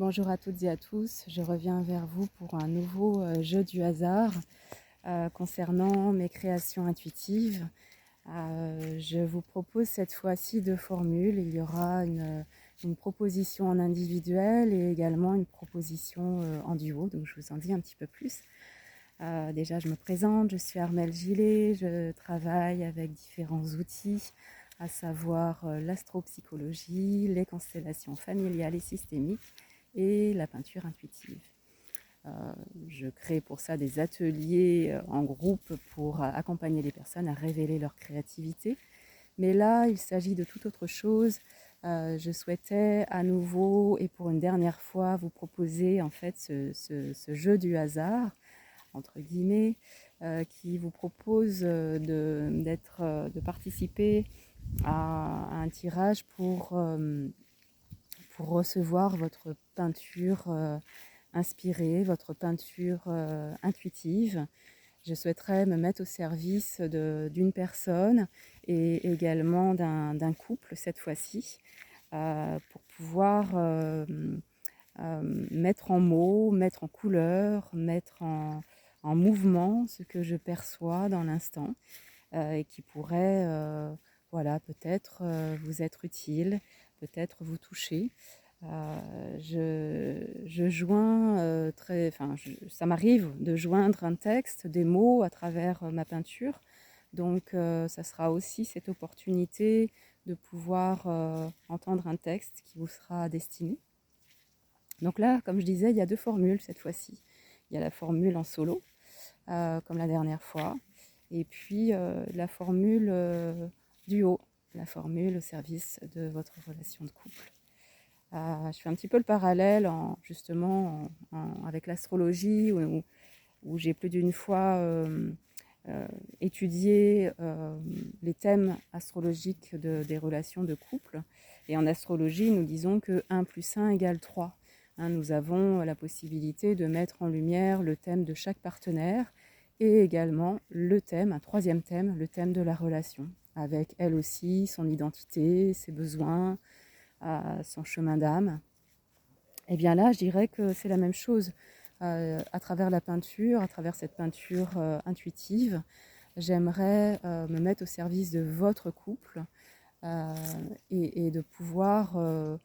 Bonjour à toutes et à tous, je reviens vers vous pour un nouveau jeu du hasard concernant mes créations intuitives. Je vous propose cette fois-ci deux formules. Il y aura une proposition en individuel et également une proposition en duo, donc je vous en dis un petit peu plus. Déjà, je me présente, je suis Armelle Gillet, je travaille avec différents outils, à savoir l'astropsychologie, les constellations familiales et systémiques et la peinture intuitive. Je crée pour ça des ateliers en groupe pour accompagner les personnes à révéler leur créativité. Mais là, il s'agit de toute autre chose. Je souhaitais à nouveau et pour une dernière fois vous proposer en fait ce jeu du hasard entre guillemets, qui vous propose de participer à un tirage pour recevoir votre peinture inspirée, votre peinture intuitive. Je souhaiterais me mettre au service d'une personne et également d'un couple cette fois-ci, pour pouvoir mettre en mots, mettre en couleurs, mettre en mouvement ce que je perçois dans l'instant et qui pourrait voilà, peut-être vous être utile, peut-être vous toucher. Je joins ça m'arrive de joindre un texte, des mots à travers ma peinture. Donc ça sera aussi cette opportunité de pouvoir entendre un texte qui vous sera destiné. Donc là, comme je disais, il y a deux formules cette fois-ci. Il y a la formule en solo, comme la dernière fois, et puis la formule duo, la formule au service de votre relation de couple. Je fais un petit peu le parallèle avec l'astrologie, où j'ai plus d'une fois étudié les thèmes astrologiques des relations de couple. Et en astrologie, nous disons que 1 plus 1 égale 3. Nous avons la possibilité de mettre en lumière le thème de chaque partenaire et également le thème, un troisième thème, le thème de la relation, avec elle aussi son identité, ses besoins, son chemin d'âme. Et bien là, je dirais que c'est la même chose. À travers la peinture, à travers cette peinture intuitive, j'aimerais me mettre au service de votre couple et de pouvoir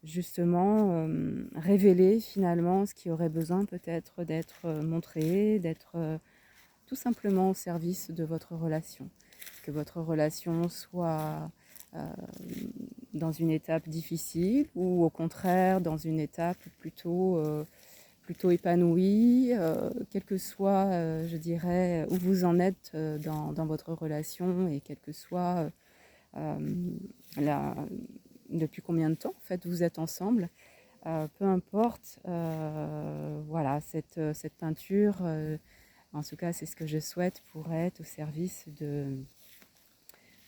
justement révéler finalement ce qui aurait besoin peut-être d'être montré, d'être tout simplement au service de votre relation. Que votre relation soit dans une étape difficile ou au contraire dans une étape plutôt épanouie, quel que soit, je dirais, où vous en êtes dans votre relation et quel que soit depuis combien de temps en fait vous êtes ensemble. Peu importe, voilà, cette peinture, en tout cas c'est ce que je souhaite pour être au service de,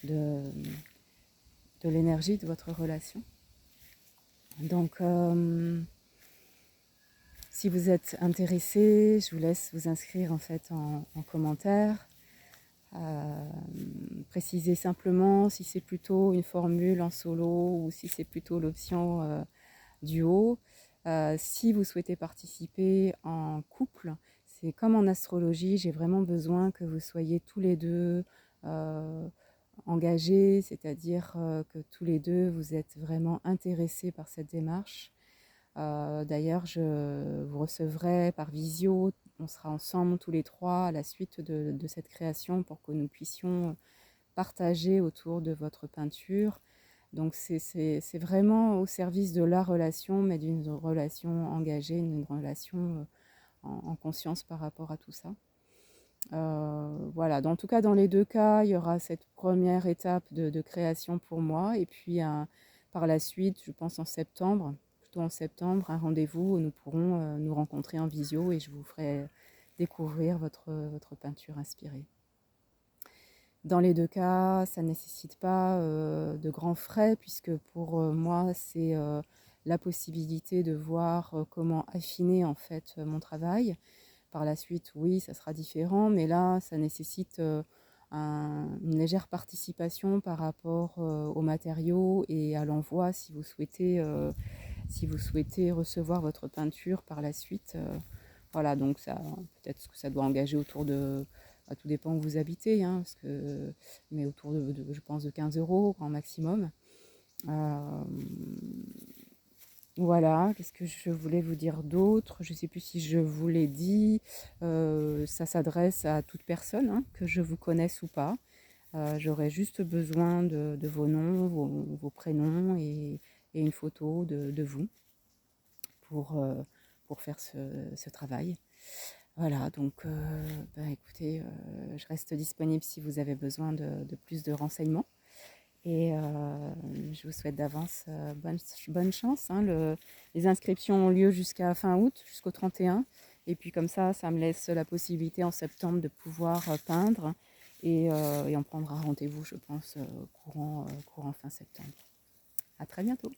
de l'énergie de votre relation. Donc, si vous êtes intéressé, je vous laisse vous inscrire en fait en commentaire. Précisez simplement si c'est plutôt une formule en solo ou si c'est plutôt l'option duo. Si vous souhaitez participer en couple, c'est comme en astrologie, j'ai vraiment besoin que vous soyez tous les deux engagés, c'est-à-dire que tous les deux vous êtes vraiment intéressés par cette démarche. D'ailleurs, je vous recevrai par visio, on sera ensemble tous les trois à la suite de cette création pour que nous puissions partager autour de votre peinture. Donc c'est vraiment au service de la relation, mais d'une relation engagée, d'une relation en conscience par rapport à tout ça. Voilà, en tout cas dans les deux cas, il y aura cette première étape de création pour moi, et puis par la suite, je pense en septembre, plutôt en septembre, un rendez-vous où nous pourrons nous rencontrer en visio et je vous ferai découvrir votre peinture inspirée. Dans les deux cas, ça ne nécessite pas de grands frais, puisque pour moi, c'est la possibilité de voir comment affiner en fait mon travail. Par la suite, oui, ça sera différent, mais là, ça nécessite une légère participation par rapport aux matériaux et à l'envoi si vous souhaitez si vous souhaitez recevoir votre peinture par la suite. Voilà, donc ça, peut-être que ça doit engager autour de, tout dépend où vous habitez, hein, mais autour je pense, de 15 € grand maximum. Voilà, qu'est-ce que je voulais vous dire d'autre? Je ne sais plus si je vous l'ai dit. Ça s'adresse à toute personne, hein, que je vous connaisse ou pas. J'aurais juste besoin de vos noms, vos prénoms et une photo de vous pour faire ce travail. Voilà, donc écoutez, je reste disponible si vous avez besoin de plus de renseignements. Et je vous souhaite d'avance bonne chance. Hein. Les inscriptions ont lieu jusqu'à fin août, jusqu'au 31. Et puis comme ça me laisse la possibilité en septembre de pouvoir peindre. Et on prendra rendez-vous, je pense, courant fin septembre. À très bientôt.